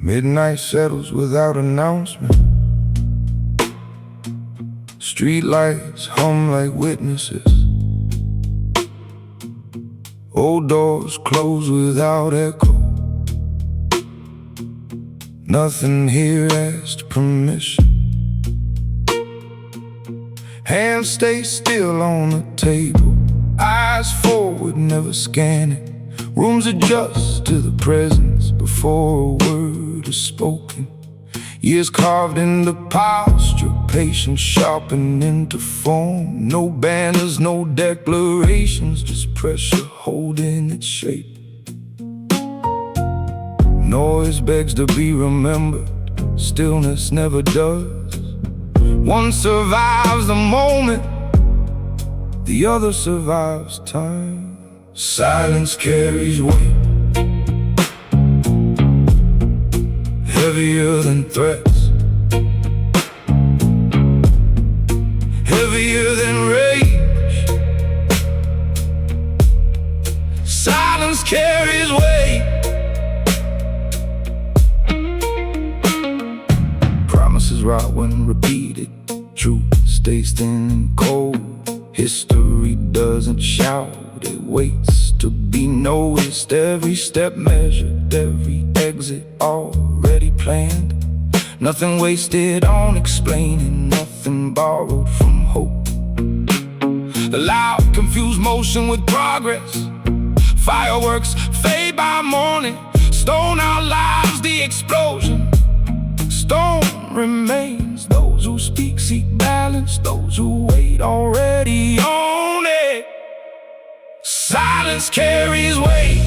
Midnight settles without announcement. Streetlights hum like witnesses. Old doors close without echo. Nothing here asks permission. Hands stay still on the table. Eyes forward, never scanning. Rooms adjust to the presence before a word is spoken. Years carved into posture, patience sharpened into form. No banners, no declarations, just pressure holding its shape. Noise begs to be remembered, stillness never does. One survives the moment, the other survives time. Silence carries weight, heavier than threats, heavier than rage. Silence carries weight. Promises rot when repeated. Truth stays thin and cold. History doesn't shout, it waits to be noticed. Every step measured, every exit already planned. Nothing wasted on explaining, nothing borrowed from hope. The loud, confused motion with progress. Fireworks fade by morning. Stone our lives, the explosion. Stone remains. Those who speak seek balance. Those who wait already own it. Silence carries weight,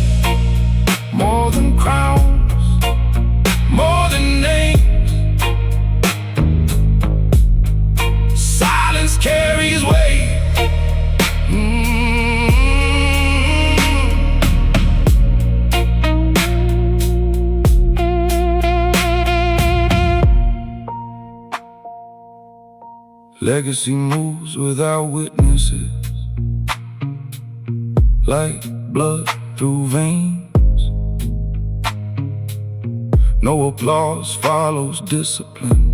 more than crowns, more than names. Silence carries weight. Legacy moves without witnesses, like blood through veins. No applause follows discipline.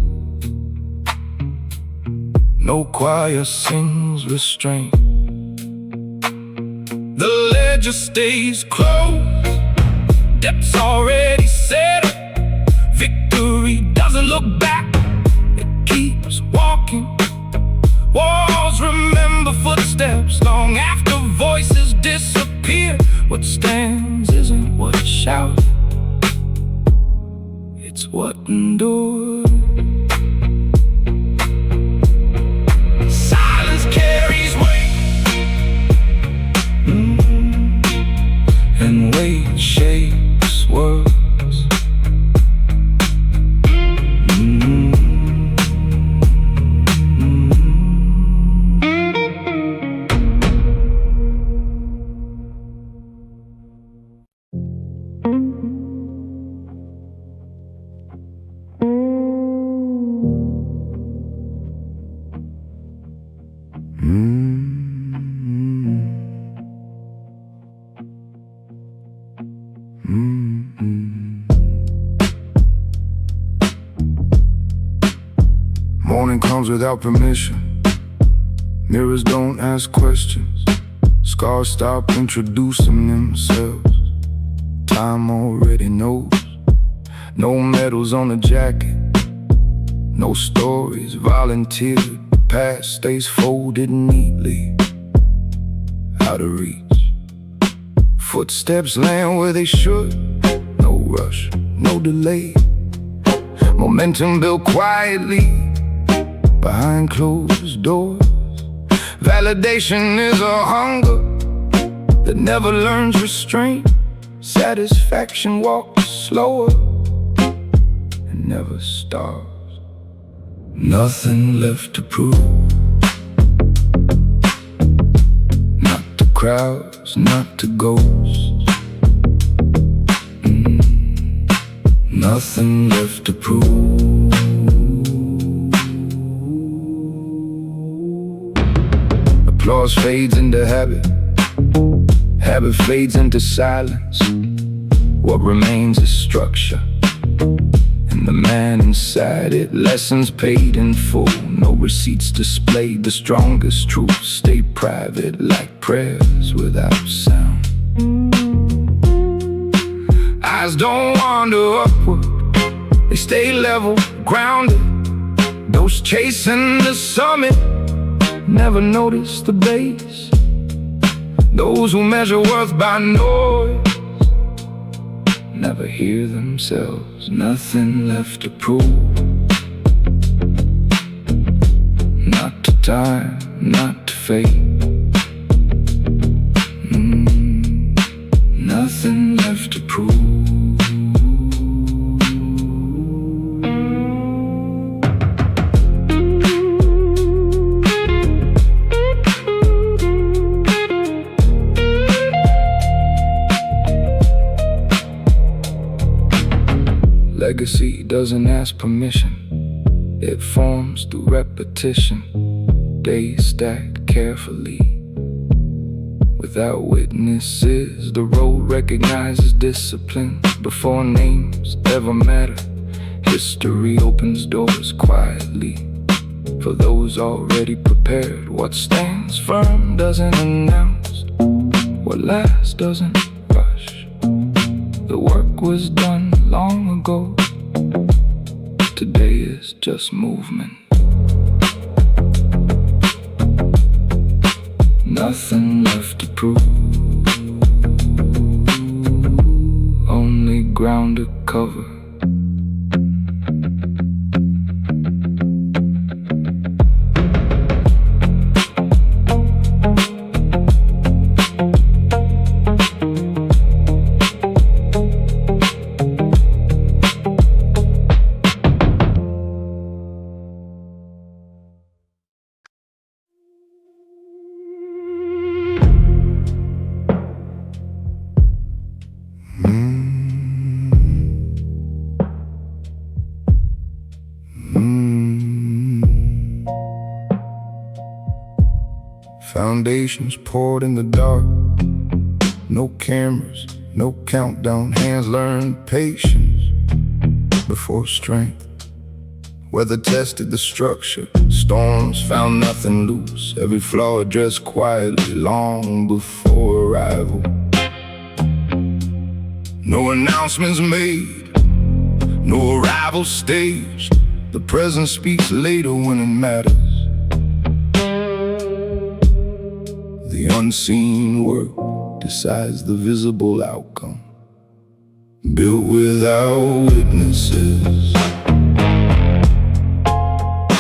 No choir sings restraint. The ledger stays closed. Depths already settled. Victory doesn't look back, it keeps walking. Walls remember footsteps long after voices disappear. What stands isn't what shouts, it's what endures. Silence carries weight, and weight shapes words. Morning comes without permission. Mirrors don't ask questions. Scars stop introducing themselves. Time already knows. No medals on the jacket, no stories volunteered. The past stays folded neatly, out of reach. Footsteps land where they should. No rush, no delay. Momentum built quietly behind closed doors. Validation is a hunger that never learns restraint. Satisfaction walks slower and never starves. Nothing left to prove, not to crowds, not to ghosts. Nothing left to prove. Applause fades into habit. Habit fades into silence. What remains is structure, and the man inside it. Lessons paid in full, no receipts displayed. The strongest truths stay private, like prayers without sound. Eyes don't wander upward, they stay level, grounded. Those chasing the summit never notice the base. Those who measure worth by noise never hear themselves. Nothing left to prove. Not to time, not to fate. Nothing left to prove. Legacy doesn't ask permission, it forms through repetition. Days stacked carefully, without witnesses. The road recognizes discipline before names ever matter. History opens doors quietly for those already prepared. What stands firm doesn't announce, what lasts doesn't rush. The work was done long ago. Today is just movement. Nothing left to prove, only ground to cover. Foundations poured in the dark. No cameras, no countdown. Hands learned patience before strength. Weather tested the structure. Storms found nothing loose. Every flaw addressed quietly long before arrival. No announcements made, no arrival staged. The present speaks later when it matters. The unseen work decides the visible outcome. Built without witnesses,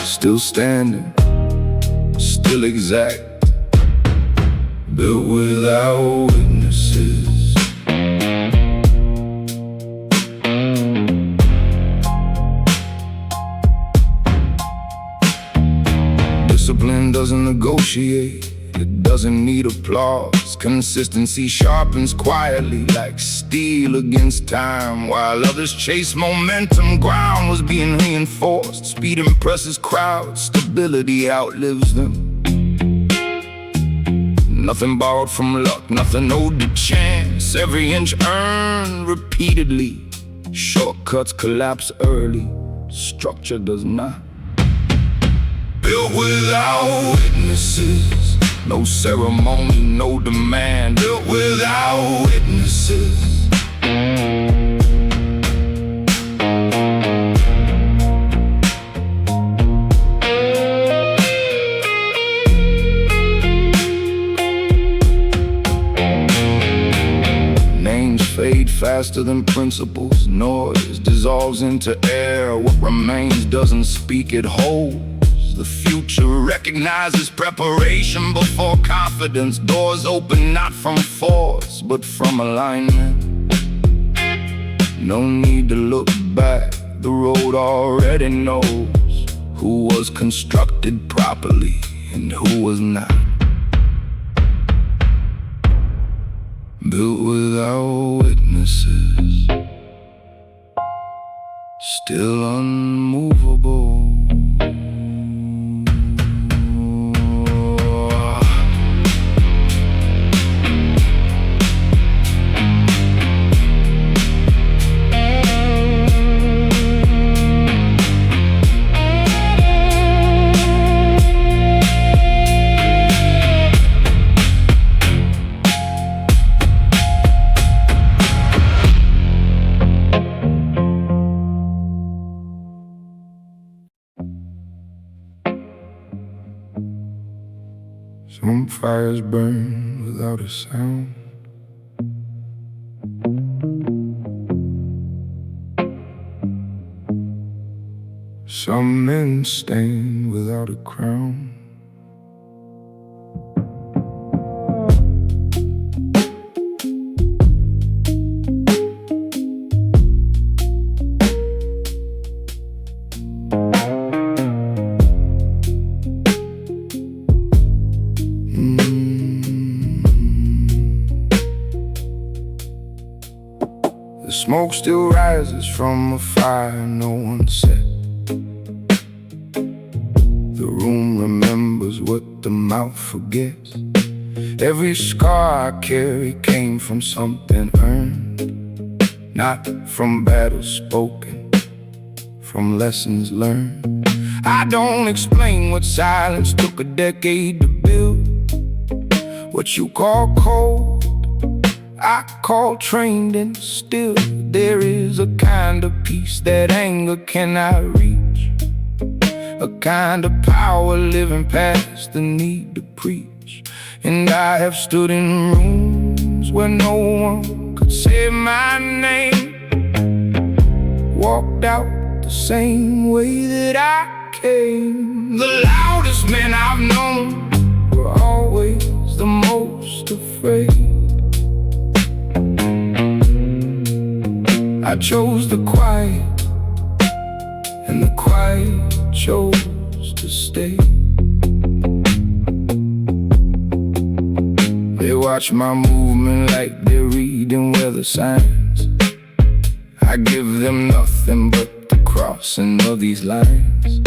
still standing, still exact. Built without witnesses. Discipline doesn't negotiate, it doesn't need applause. Consistency sharpens quietly like steel against time. While others chase momentum, ground was being reinforced. Speed impresses crowds, stability outlives them. Nothing borrowed from luck, nothing owed to chance. Every inch earned repeatedly. Shortcuts collapse early, structure does not. Built without witnesses, no ceremony, no demand. Built without witnesses. Names fade faster than principles. Noise dissolves into air. What remains doesn't speak, it holds. The future recognizes preparation before confidence. Doors open not from force, but from alignment. No need to look back, the road already knows who was constructed properly and who was not. built without witnesses, still unmovable. Some fires burn without a sound. Some men stand without a crown. The smoke still rises from a fire no one set. The room remembers what the mouth forgets. Every scar I carry came from something earned, not from battles spoken, from lessons learned. I don't explain what silence took a decade to build. What you call cold, I call trained, and still there is a kind of peace that anger cannot reach, a kind of power living past the need to preach. And I have stood in rooms where no one could say my name, walked out the same way that I came. The loudest men I've known were always the most afraid. I chose the quiet, and the quiet chose to stay. They watch my movement like they're reading weather signs. I give them nothing but the crossing of these lines.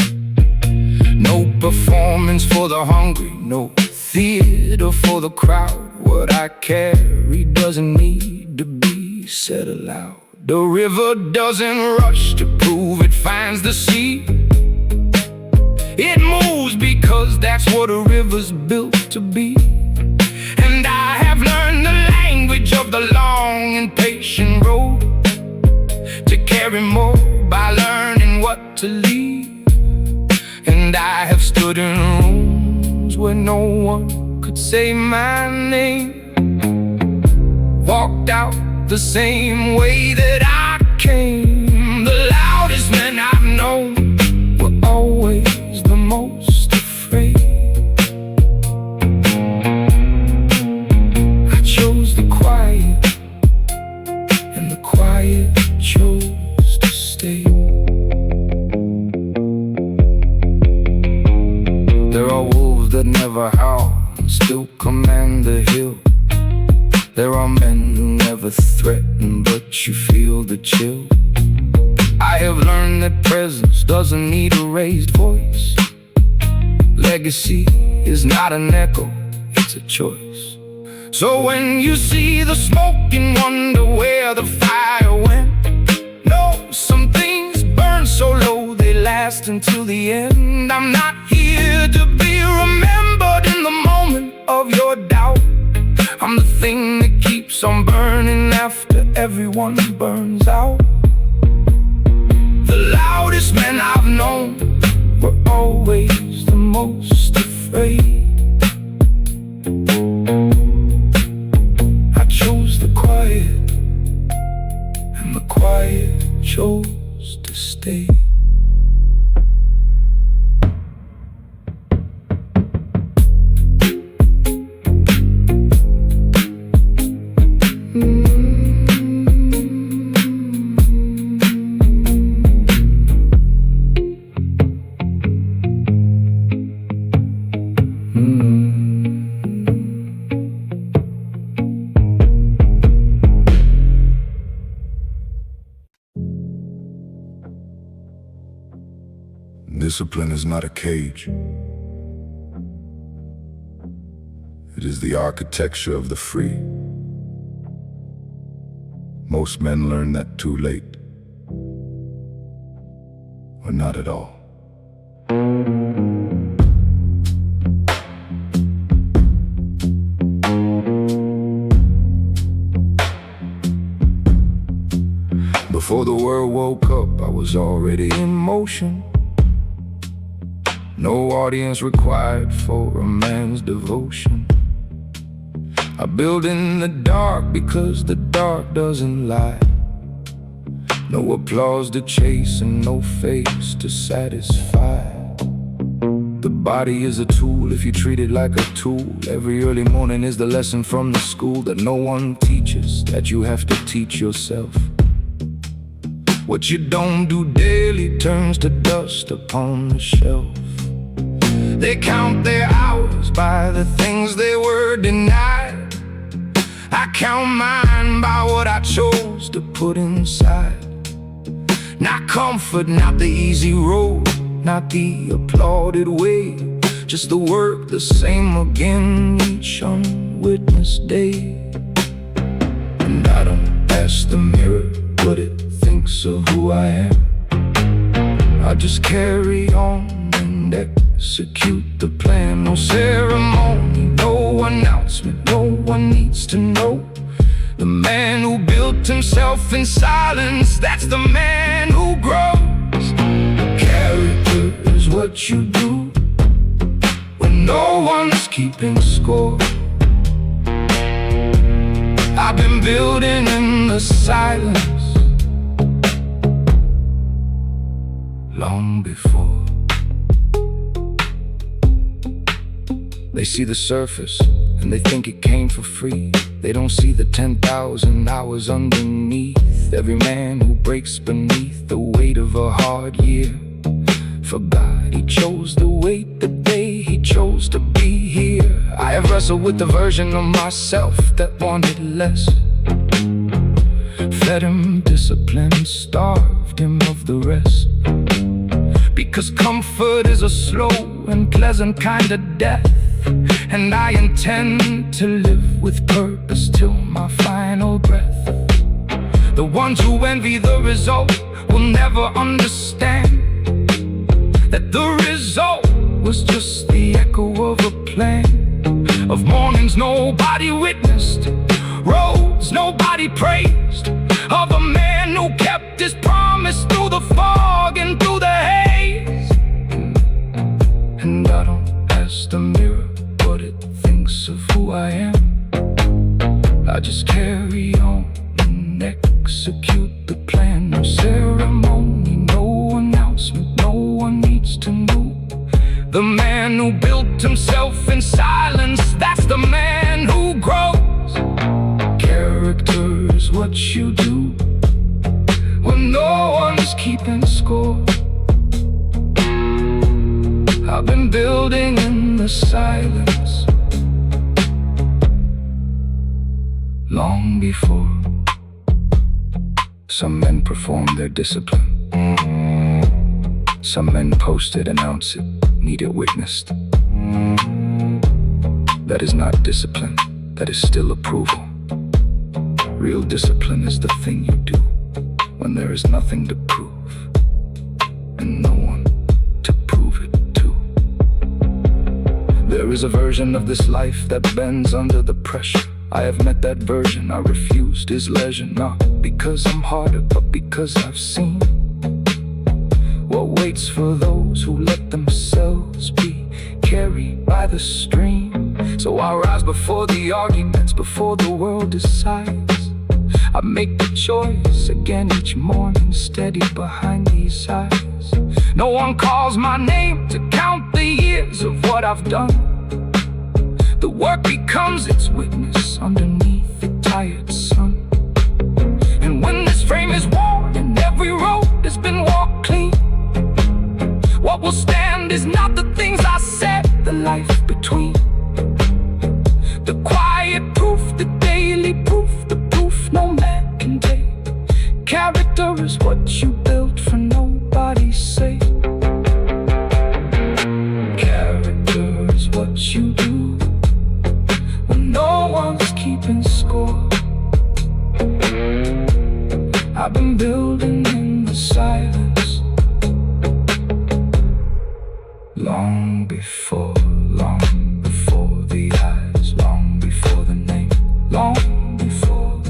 No performance for the hungry, no theater for the crowd. What I carry doesn't need to be said aloud. The river doesn't rush to prove it finds the sea. It moves because that's what a river's built to be. And I have learned the language of the long and patient road, to carry more by learning what to leave. And I have stood in rooms where no one could say my name, walked out the same way that I came. The loudest men I've known were always the most afraid. I chose the quiet, and the quiet chose to stay. There are wolves that never howl and still command the hill. There are men who never threaten, but you feel the chill. I have learned that presence doesn't need a raised voice. Legacy is not an echo, it's a choice. So when you see the smoke and wonder where the fire went, know some things burn so low they last until the end. I'm not here to be remembered in the moment of your doubt. I'm the thing that keeps on burning after everyone burns out. The loudest men I've known were always the most afraid. I chose the quiet, and the quiet chose to stay. Discipline is not a cage. It is the architecture of the free. Most men learn that too late, or not at all. Before the world woke up, I was already in motion. No audience required for a man's devotion. I build in the dark because the dark doesn't lie. No applause to chase and no face to satisfy. The body is a tool if you treat it like a tool. Every early morning is the lesson from the school that no one teaches, that you have to teach yourself. What you don't do daily turns to dust upon the shelf. They count their hours by the things they were denied. I count mine by what I chose to put inside. Not comfort, not the easy road, not the applauded way, just the work the same again each unwitnessed day. And I don't ask the mirror what it thinks of who I am. I just carry on and execute the plan. No ceremony, no announcement, no one needs to know. The man who built himself in silence, that's the man who grows. Character is what you do when no one's keeping score. I've been building in the silence long before. They see the surface and they think it came for free. They don't see the 10,000 hours underneath. Every man who breaks beneath the weight of a hard year forgot he chose the weight the day he chose to be here. I have wrestled with the version of myself that wanted less. Fed him discipline, starved him of the rest. Because comfort is a slow and pleasant kind of death. And I intend to live with purpose till my final breath. The ones who envy the result will never understand that the result was just the echo of a plan. Of mornings nobody witnessed, roads nobody praised, of a man who kept his promise through the fog and through the haze. And I don't ask the mirror what it thinks of who I am. I just carry on and execute the plan. No ceremony, no announcement, no one needs to know. The man who built himself in silence, that's the man who grows. Character is what you do when no one's keeping score. I've been building in the silence long before. Some men perform their discipline. Some men post it, announce it, need it witnessed. That is not discipline, that is still approval. Real discipline is the thing you do when there is nothing to prove and no one to prove it to. There is a version of this life that bends under the pressure. I have met that version, I refused his leisure. Not because I'm harder, but because I've seen what waits for those who let themselves be carried by the stream. So I rise before the arguments, before the world decides. I make the choice again each morning, steady behind these eyes. No one calls my name to count the years of what I've done. The work becomes its witness underneath the tired sun. And when this frame is worn and every road has been walked clean, what will stand is not the things I said, the life between. The quiet proof, the daily proof, the proof no man can take. Character is what you build for nobody's sake. no one's keeping score. I've been building in the silence, long before the eyes, long before the name, long before,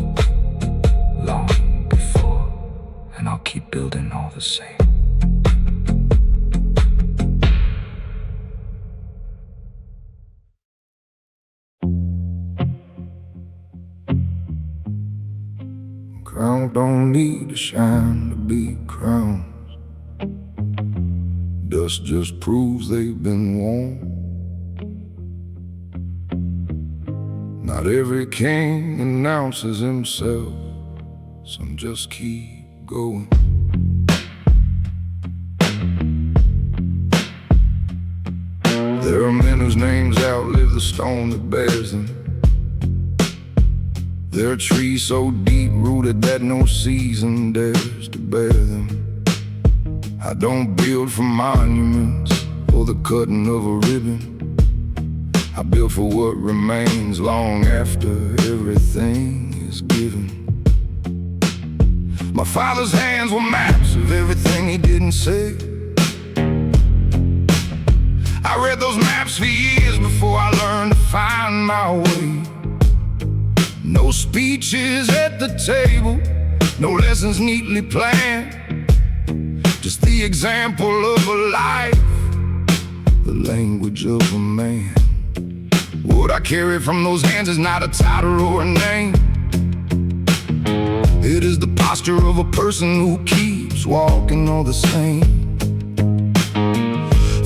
and I'll keep building all the same. Crown don't need to shine to be crowned. Dust just proves they've been worn. Not every king announces himself. Some just keep going. There are men whose names outlive the stone that bears them. There are trees so deep-rooted that no season dares to bear them. I don't build for monuments or the cutting of a ribbon. I build for what remains long after everything is given. My father's hands were maps of everything he didn't say. I read those maps for years before I learned to find my way. No speeches at the table, no lessons neatly planned, just the example of a life, the language of a man. What I carry from those hands is not a title or a name. It is the posture of a person who keeps walking all the same.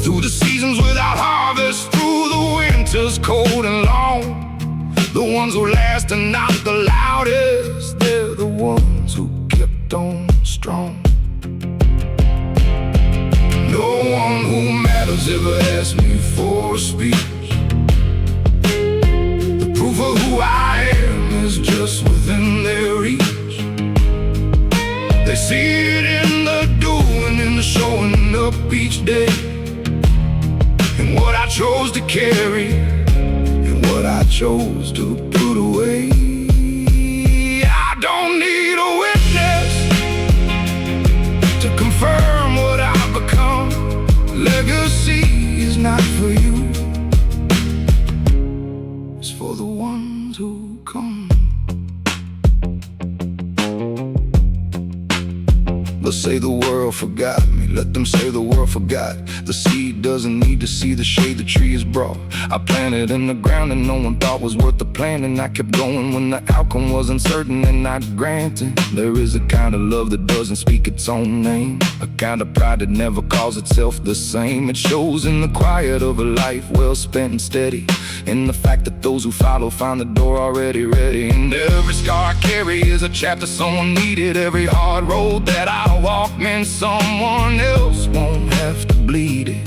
Through the seasons without harvest, through the winters cold and long, the ones who last are not the loudest. They're the ones who kept on strong. No one who matters ever asked me for a speech. The proof of who I am is just within their reach. They see it in the doing, in the showing up each day, in what I chose to carry, what I chose to put away. I don't need a witness to confirm what I've become. Legacy is not for you, it's for the ones who come. Let's say the world forgot me, let them say the world forgot. The seed doesn't need to see the shade the tree has brought. I planted in the ground and no one thought was worth the planting. I kept going when the outcome was uncertain and not granted. There is a kind of love that doesn't speak its own name, a kind of pride that never calls itself the same. It shows in the quiet of a life well spent and steady, in the fact that those who follow find the door already ready. And every scar I carry is a chapter someone needed. Every hard road that I walk means someone else won't have to bleed it.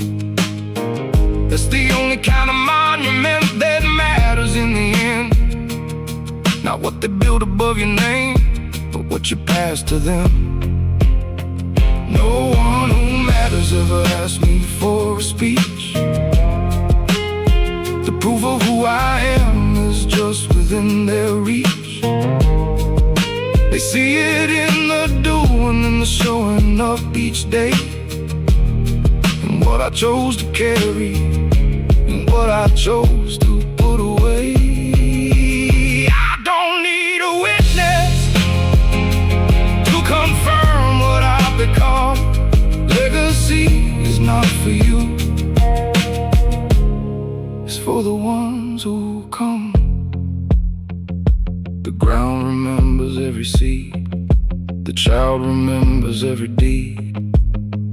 That's the only kind of monument that matters in the end. Not what they build above your name, but what you pass to them. No one who matters ever asked me for a speech. The proof of who I am is just within their reach. They see it in the doing and the showing up each day, and what I chose to carry, and what I chose to put away. I don't need a witness to confirm what I've become. Legacy is not for you, it's for the ones who come. The ground remembers every seed, the child remembers every deed.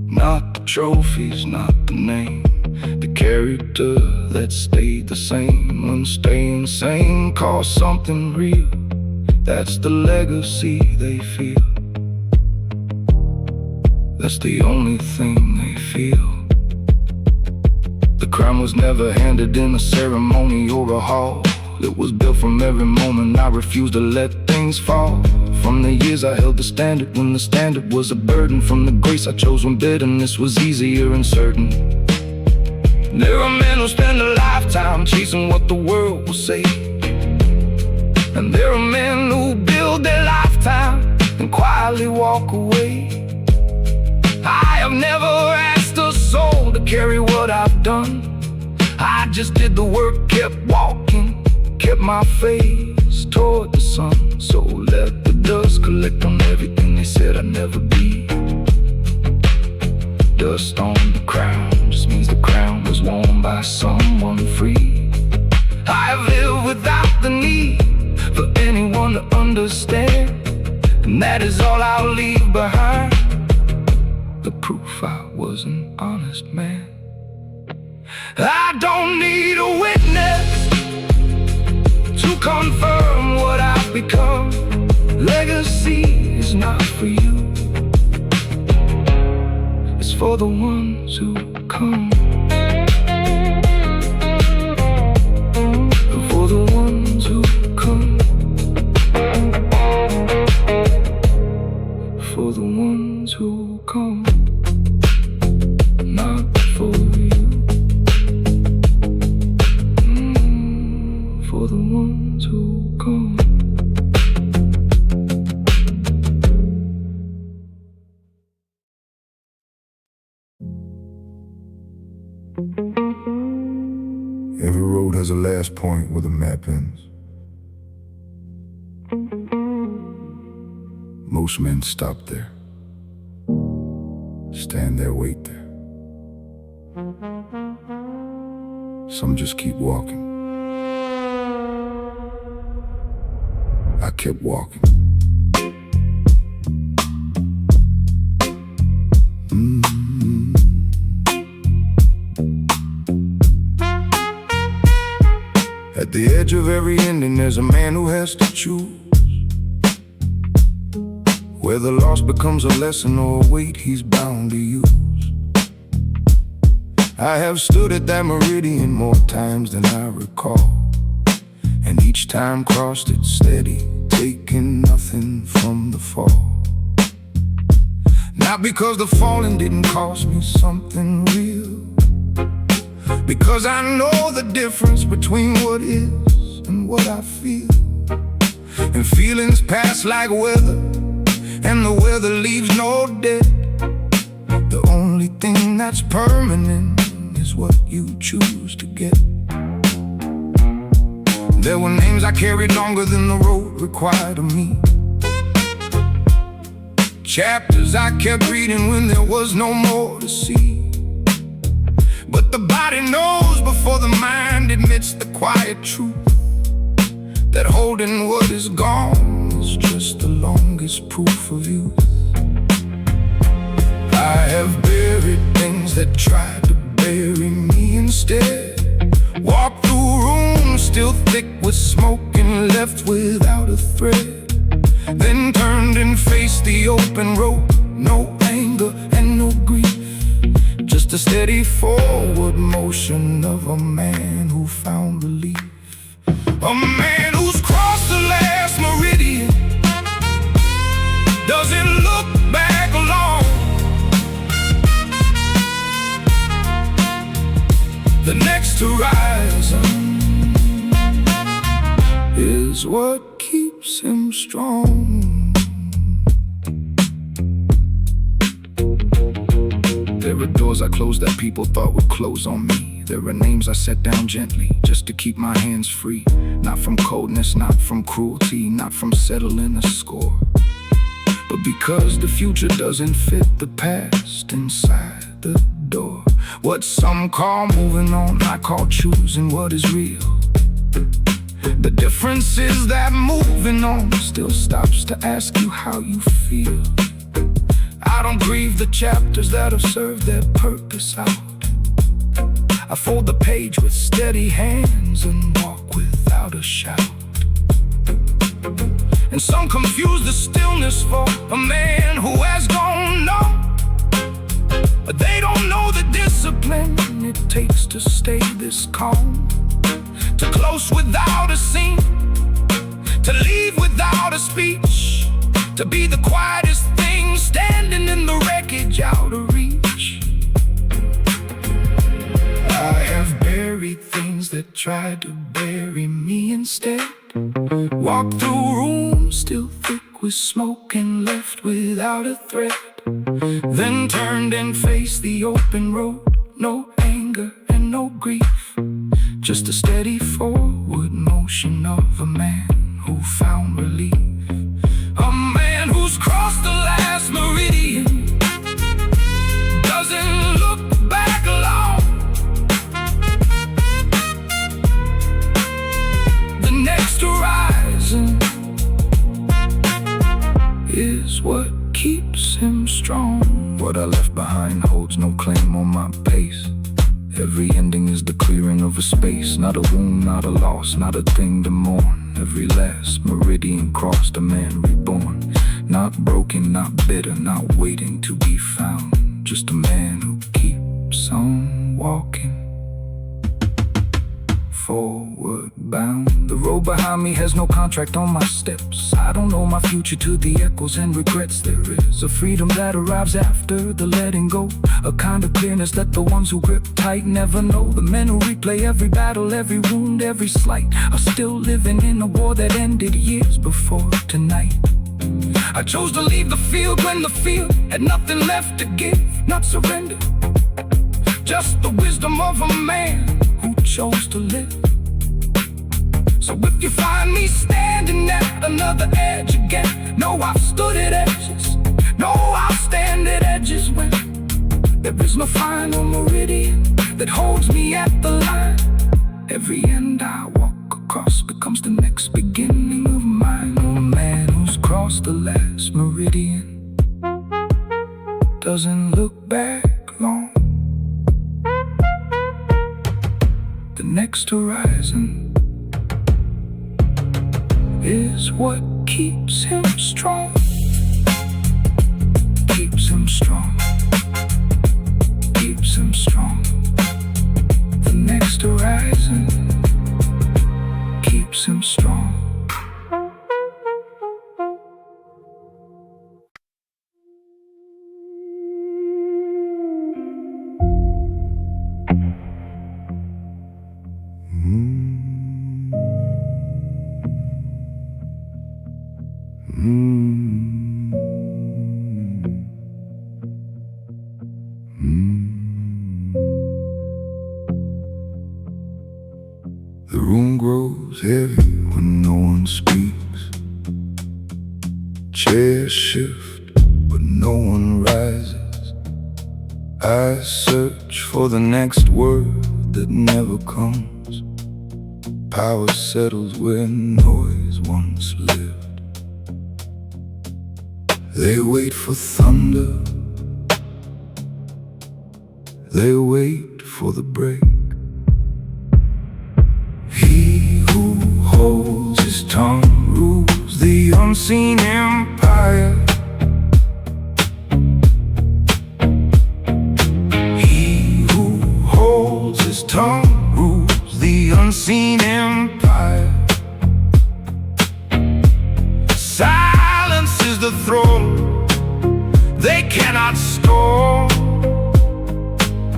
Not the trophies, not the name, the character that stayed the same when staying sane cost something real. That's the legacy they feel. That's the only thing they feel. The crown was never handed in a ceremony or a hall. It was built from every moment I refused to let things fall. From the years I held the standard when the standard was a burden, from the grace I chose when bitterness was easier and certain. There are men who spend a lifetime chasing what the world will say. And there are men who build their lifetime and quietly walk away. I have never asked a soul to carry what I've done. I just did the work, kept walking, kept my face toward the sun. So let the dust collect on everything they said I'd never be. Dust on the crown just means the crown was worn by someone free. I have lived without the need for anyone to understand, and that is all I'll leave behind, the proof I was an honest man. I don't need a witness to confirm what I've become. Legacy is not for you, it's for the ones who come. For the ones who come. For the ones who come. Not for you. For the ones who come. Every road has a last point where the map ends. Most men stop there, stand there, wait there. Some just keep walking. I kept walking. At the edge of every ending, there's a man who has to choose whether loss becomes a lesson or a weight he's bound to use. I have stood at that meridian more times than I recall, and each time crossed it steady, taking nothing from the fall. Not because the falling didn't cost me something real, because I know the difference between what is and what I feel. And feelings pass like weather, and the weather leaves no debt. The only thing that's permanent is what you choose to get. There were names I carried longer than the road required of me, chapters I kept reading when there was no more to see. But the body knows before the mind admits the quiet truth, that holding what is gone is just the longest proof of youth. I have buried things that tried to bury me instead. Walked through rooms still thick with smoke and left without a thread. Then turned and faced the open road. No anger and no grief, just a steady forward motion of a man who found relief. A man who's crossed the last meridian, doesn't look back long. The next horizon is what keeps him strong. There are doors I closed that people thought would close on me. There are names I set down gently just to keep my hands free. Not from coldness, not from cruelty, not from settling a score, but because the future doesn't fit the past inside the door. What some call moving on, I call choosing what is real. The difference is that moving on still stops to ask you how you feel. I don't grieve the chapters that have served their purpose out. I fold the page with steady hands and walk without a shout. And some confuse the stillness for a man who has gone numb, but they don't know the discipline it takes to stay this calm. To close without a scene, to leave without a speech, to be the quietest thing standing in the wreckage out of reach. I have buried things that tried to bury me instead. Walk through rooms still thick with smoke and left without a thread. Then turned and faced the open road. No anger and no grief, just a steady forward motion of a man who found relief. A man who's crossed the last meridian, doesn't look back long. The next horizon is what keeps him strong. What I left behind holds no claim on my pace. Every ending is the clearing of a space. Not a wound, not a loss, not a thing to mourn. Every last meridian crossed, a man reborn. Not broken, not bitter, not waiting to be found. Just a man who keeps on walking, forward bound. The road behind me has no contract on my steps. I don't know my future to the echoes and regrets. There is a freedom that arrives after the letting go, a kind of clearness that the ones who grip tight never know. The men who replay every battle, every wound, every slight are still living in a war that ended years before tonight. I chose to leave the field when the field had nothing left to give. Not surrender, just the wisdom of a man who chose to live. So if you find me standing at another edge again, know I've stood at edges, know I'll stand at edges when there is no final meridian that holds me at the line. Every end I walk across becomes the next beginning of mine. A man who's crossed the last meridian doesn't look back long. The next horizon is what keeps him strong. Keeps him strong. Keeps him strong. The next horizon keeps him strong. The room grows heavy when no one speaks. Chairs shift, but no one rises. I search for the next word that never comes. Power settles where noise once lived. They wait for thunder. They wait for the break. He who holds his tongue rules the unseen empire. He who holds his tongue rules the unseen empire. Silence is the throne they cannot storm.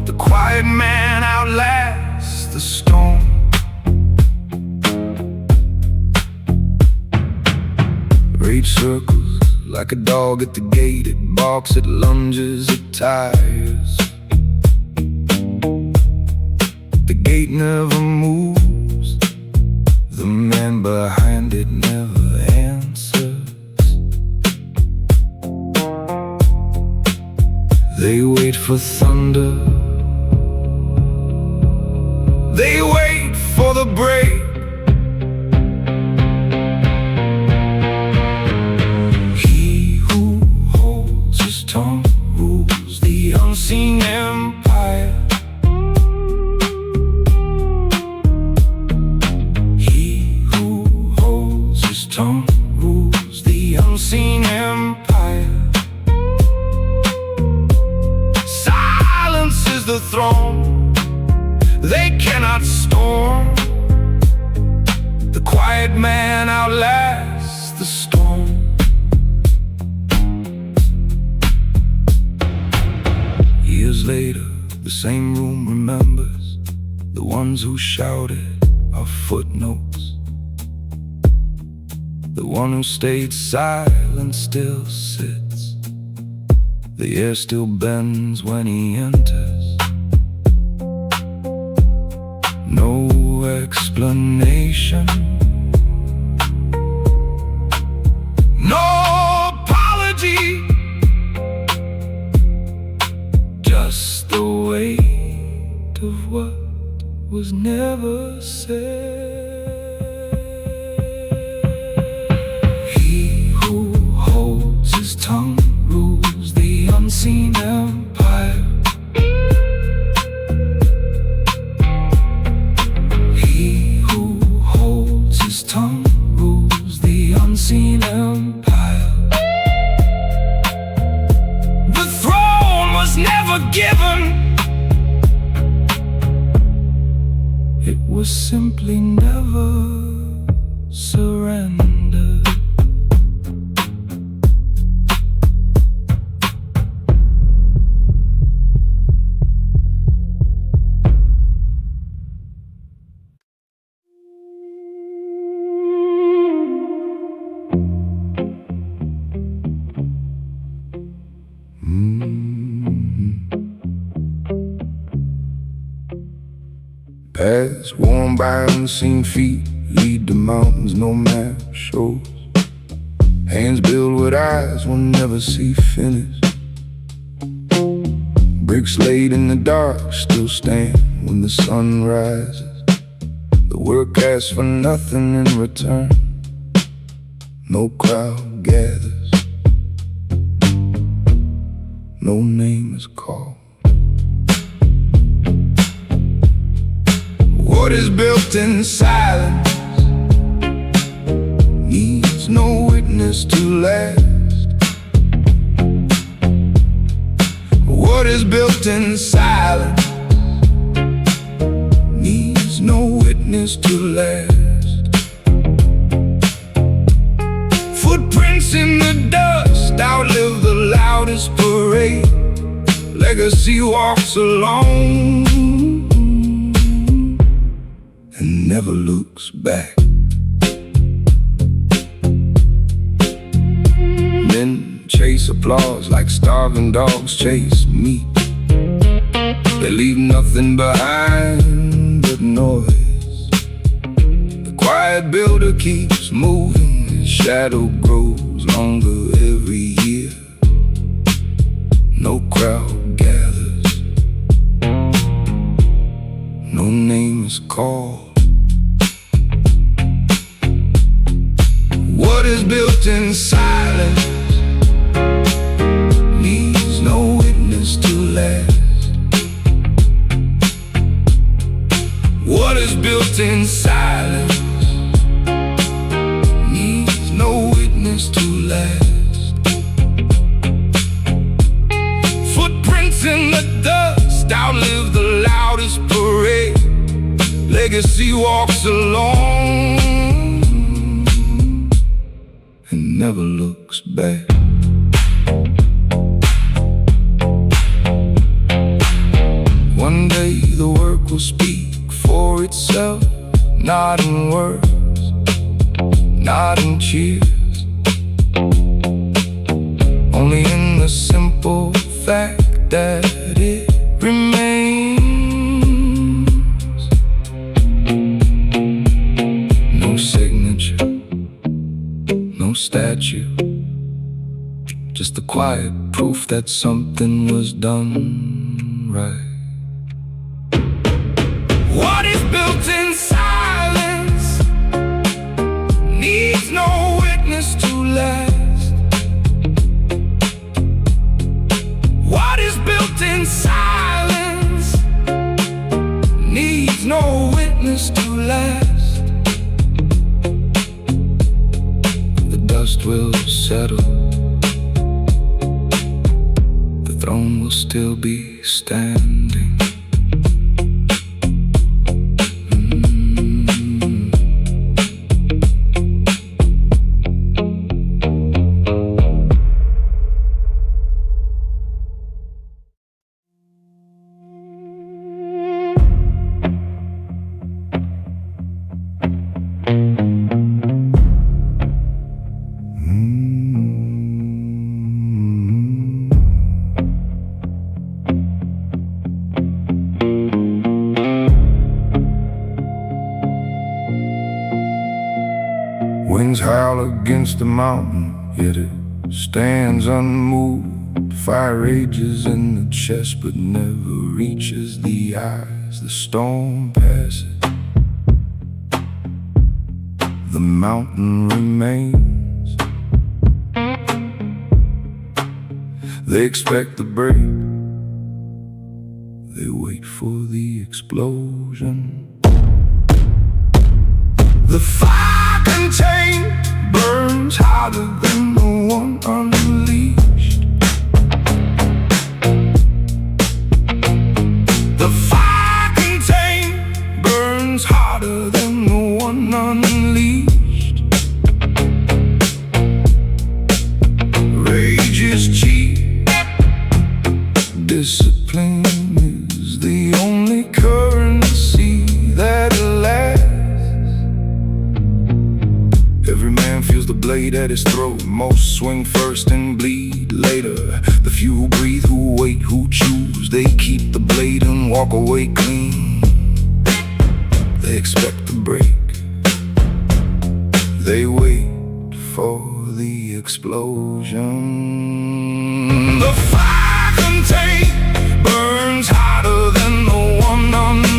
The quiet man outlasts the storm. Rage circles like a dog at the gate. It barks, it lunges, it tires. The gate never moves. The man behind it never answers. They wait for thunder. They wait for the break. Rules the unseen empire. He who holds his tongue rules the unseen empire. Silence is the throne they cannot storm. The quiet man outlasts the storm. Years later, the same room remembers. The ones who shouted are footnotes. one who stayed silent still sits. The air still bends when he enters. No explanation, no apology, just the weight of what was never said. He who holds his tongue rules the unseen empire. He who holds his tongue rules the unseen empire. The throne was never given, it was simply never surrendered. Paths worn by unseen feet lead to mountains no map shows. Hands build with eyes will never see finished. Bricks laid in the dark still stand when the sun rises. The work asks for nothing in return. No crowd gathers, no name is called. What is built in silence needs no witness to last. What is built in silence needs no witness to last. Footprints in the dust outlive the loudest parade. Legacy walks alone and never looks back. Men chase applause like starving dogs chase meat. They leave nothing behind but noise. The quiet builder keeps moving, his shadow grows longer every year. No crowd gathers, no name is called. What is built in silence needs no witness to last. What is built in silence needs no witness to last. Footprints in the dust outlive the loudest parade. Legacy walks alone and never looks back. One day the work will speak for itself, not in words, not in cheers, only in the simple fact that it remains. No signature, no statue, just the quiet proof that something was done right. What is built in silence needs no witness to last. What is built in silence needs no witness to last. The dust will settle, the throne will still be standing. winds howl against the mountain, yet it stands unmoved. Fire rages in the chest but never reaches the eyes. The storm passes, the mountain remains. They expect the break, they wait for the explosion. The fire contained burns hotter than the one unleashed. The fire contained burns hotter than the one unleashed. Rage is cheap, discipline is the only currency that lasts. Every man feels the blade at his throat. Most swing first and bleed later. The few who breathe, who wait, who choose, they keep the blade and walk away clean. They expect the break, they wait for the explosion. The fire contained burns hotter than the one unleashed.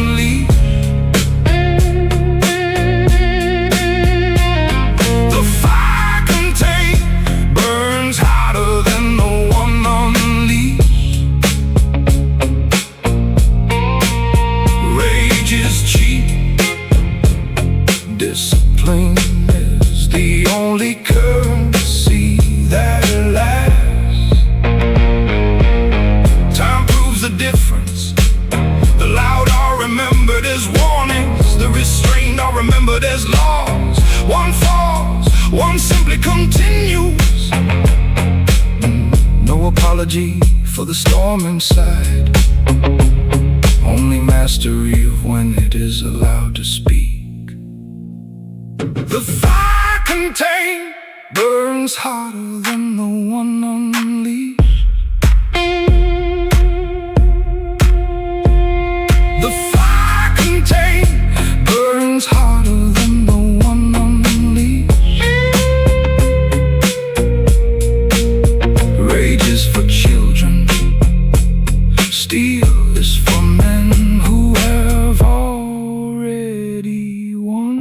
Discipline is the only currency that lasts. Time proves the difference. The loud are remembered as warnings, the restrained are remembered as laws. One falls, one simply continues. No apology for the storm inside, only mastery of when it is allowed to speak. The fire contained burns hotter than the one unleashed. The fire contained burns hotter than the one unleashed. Rage is for children, steel is for men who have already won.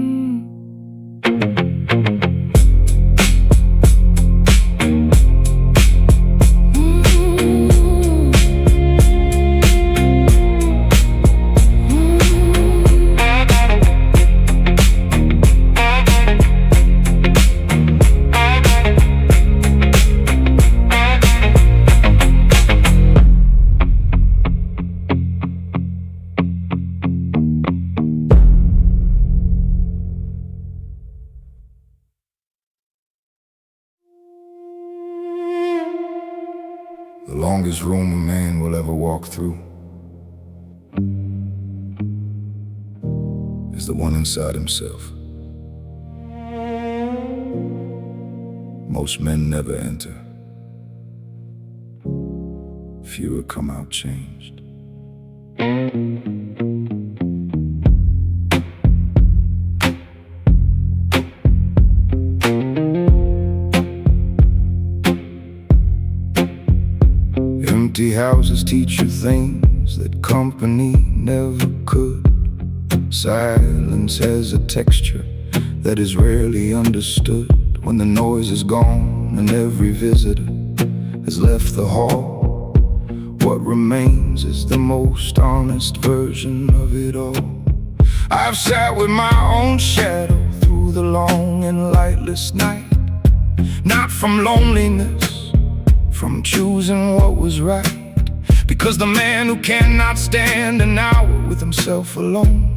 The longest room a man will ever walk through is the one inside himself. Most men never enter. Fewer come out changed. Empty houses teach you things that company never could. Silence has a texture that is rarely understood. When the noise is gone and every visitor has left the hall, what remains is the most honest version of it all. I've sat with my own shadow through the long and lightless night, not from loneliness, from choosing what was right. Because the man who cannot stand an hour with himself alone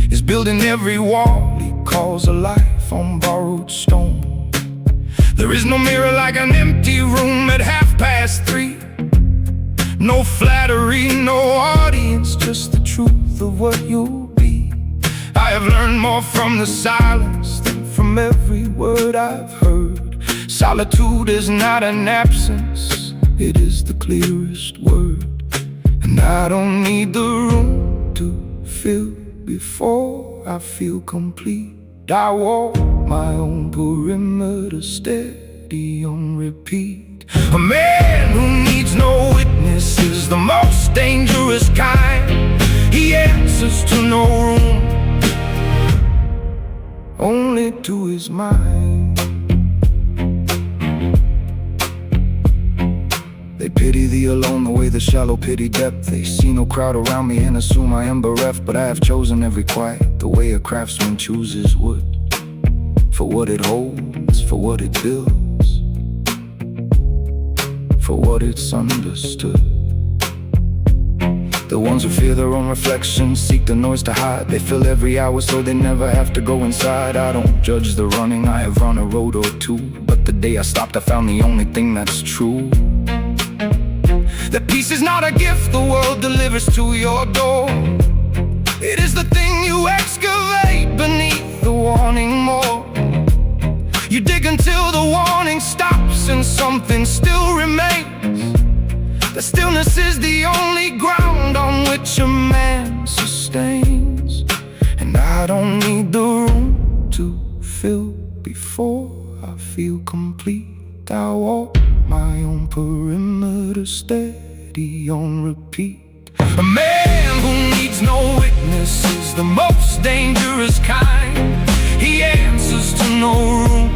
is building every wall he calls a life on borrowed stone. There is no mirror like an empty room at 3:30. No flattery, no audience, just the truth of what you'll be. I have learned more from the silence than from every word I've heard. Solitude is not an absence, it is the clearest word. And I don't need the room to fill before I feel complete. I walk my own perimeter, steady on repeat. A man who needs no witness is the most dangerous kind. He answers to no room, only to his mind. They pity the alone the way the shallow pity depth. They see no crowd around me and assume I am bereft. But I have chosen every quiet, the way a craftsman chooses wood. For what it holds, for what it builds, for what it's understood. The ones who fear their own reflection seek the noise to hide. They fill every hour so they never have to go inside. I don't judge the running, I have run a road or two. But the day I stopped I found the only thing that's true. That peace is not a gift the world delivers to your door. It is the thing you excavate beneath the warning more. You dig until the warning stops and something still remains. The stillness is the only ground on which a man sustains. And I don't need the room to fill before I feel complete. I walk my own perimeter, steady on repeat. A man who needs no witness is the most dangerous kind. He answers to no room,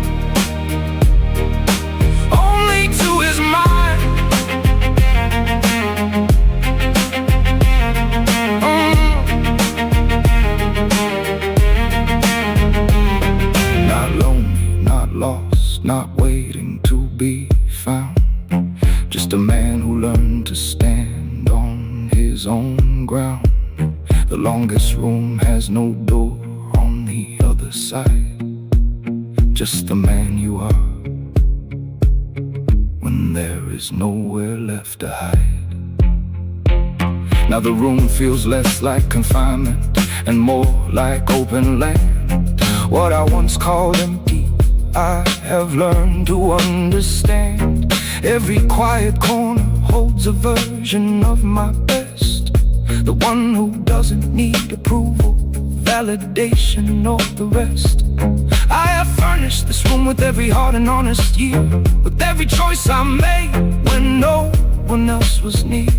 only to his mind. Not lonely, not lost, not waiting to be found. Just a man who learned to stand on his own ground. The longest room has no door on the other side. Just the man you are when there is nowhere left to hide. Now the room feels less like confinement and more like open land. What I once called empty, I have learned to understand. Every quiet corner holds a version of my best. The one who doesn't need approval, validation, or the rest. I have furnished this room with every hard and honest year, with every choice I made when no one else was near.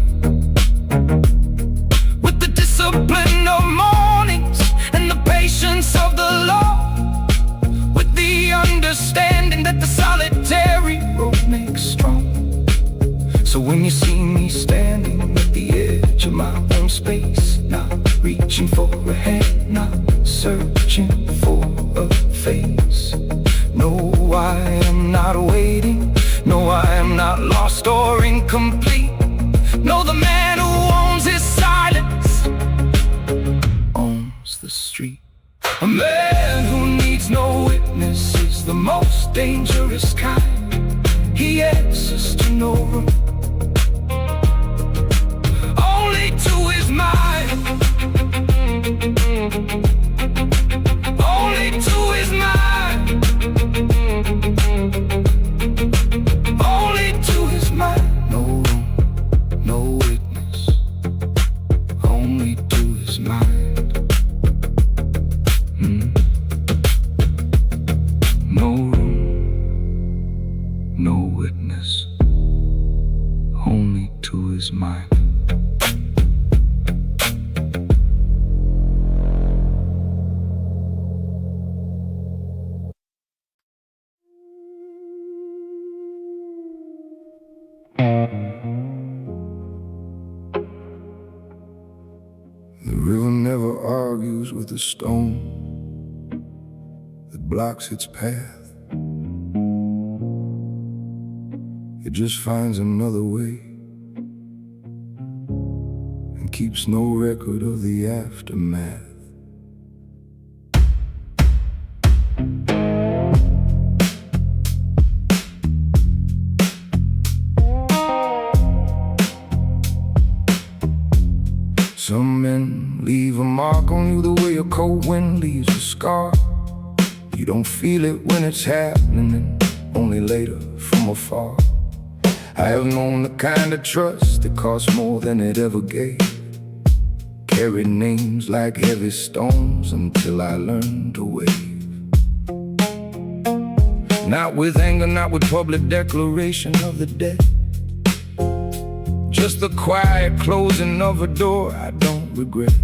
With the discipline of mornings and the patience of the law, with the understanding that the solitary road makes strong. So when you see me standing at the edge of my own space, not reaching for a hand, not searching for a face. No, I am not waiting. No, I am not lost or incomplete. No, the man who owns his silence owns the street. A man who needs no witness is the most dangerous kind. He answers to no room, only to his mind. Only to his mind. Only to his mind. No room, no witness, only to his mind. No room, no witness, only to his mind. The river never argues with the stone that blocks its path. It just finds another way and keeps no record of the aftermath. Some men leave a mark on you the way a cold wind leaves a scar. You don't feel it when it's happening, only later from afar. I have known the kind of trust that costs more than it ever gave. Carried names like heavy stones until I learned to wave. Not with anger, not with public declaration of the debt. Just the quiet closing of a door I don't regret.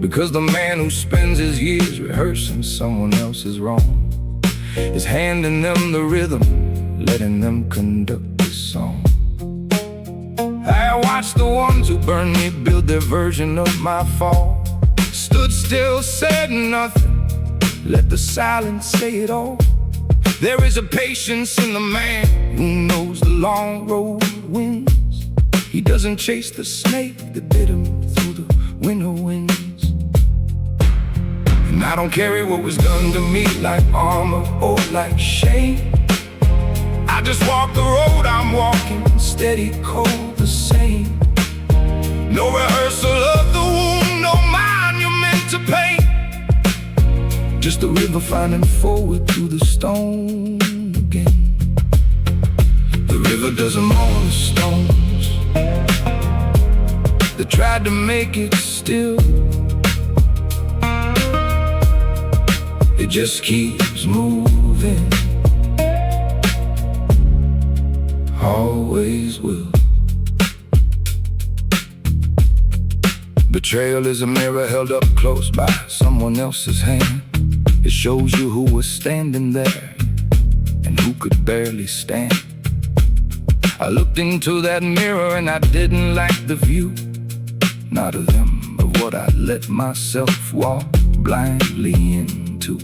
Because the man who spends his years rehearsing someone else's wrong is handing them the rhythm, letting them conduct this song. I watched the ones who burned me build their version of my fall. Stood still, said nothing, let the silence say it all. There is a patience in the man who knows the long road wins. He doesn't chase the snake that bit him through the winter winds. And I don't carry what was done to me like armor or like shame. I just walk the road I'm walking, steady, cold, the same. No rehearsal of the wound, no monument to paint. Just the river finding forward through the stone again. The river doesn't mourn the stones that tried to make it still. It just keeps moving, always will. Betrayal is a mirror held up close by someone else's hand. It shows you who was standing there and who could barely stand. I looked into that mirror and I didn't like the view, not of them, of what I let myself walk blindly into.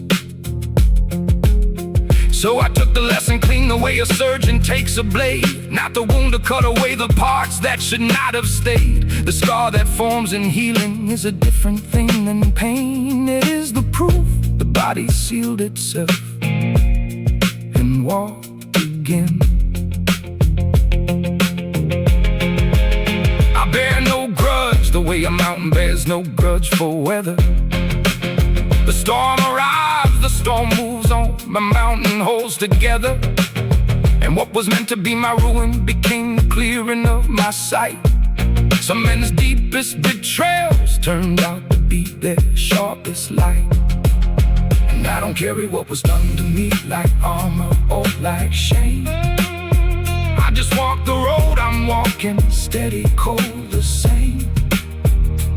So I took the lesson, cleaned the way a surgeon takes a blade, not the wound to cut away the parts that should not have stayed. The scar that forms in healing is a different thing than pain. It is the proof the body sealed itself and walked again. I bear no grudge the way a mountain bears no grudge for weather. The storm arrives, the storm moves on, my mountain holds together. And what was meant to be my ruin became the clearing of my sight. Some men's deepest betrayals turned out to be their sharpest light. And I don't carry what was done to me like armor or like shame. I just walk the road I'm walking, steady, cold, the same.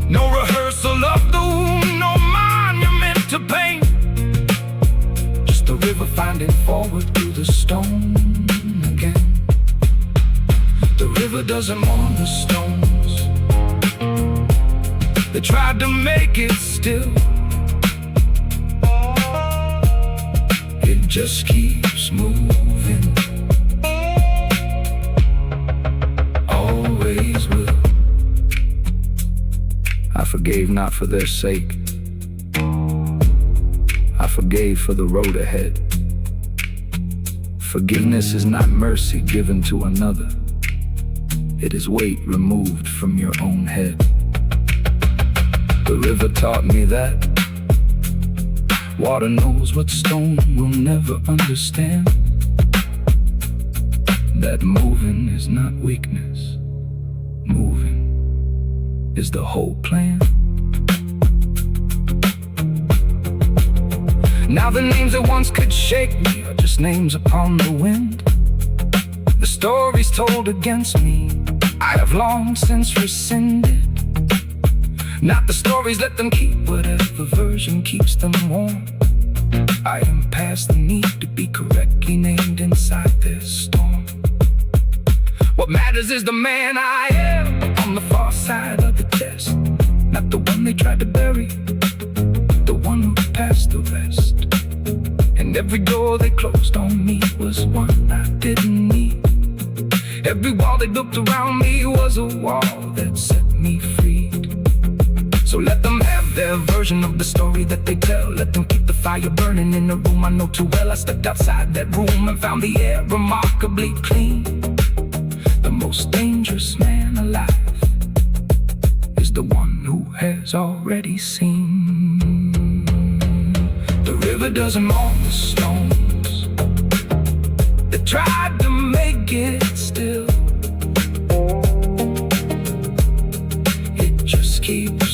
No rehearsal of the wound, no monument to paint. Just the river finding forward through the stone again. The river doesn't mourn the stones that tried to make it still. It just keeps moving, always will. I forgave not for their sake, I forgave for the road ahead. Forgiveness is not mercy given to another, it is weight removed from your own head. The river taught me that water knows what stone will never understand. That moving is not weakness, moving is the whole plan. Now the names that once could shake me are just names upon the wind. The stories told against me I have long since rescinded. Not the stories, let them keep whatever version keeps them warm. I am past the need to be correctly named inside this storm. What matters is the man I am on the far side of the test. Not the one they tried to bury, the one who passed the rest. And every door they closed on me was one I didn't need. Every wall they built around me was a wall that set me free. So let them have their version of the story that they tell. Let them keep the fire burning in the room I know too well. I stepped outside that room and found the air remarkably clean. The most dangerous man alive is the one who has already seen. The river doesn't mourn the stones that tried to make it still. It just keeps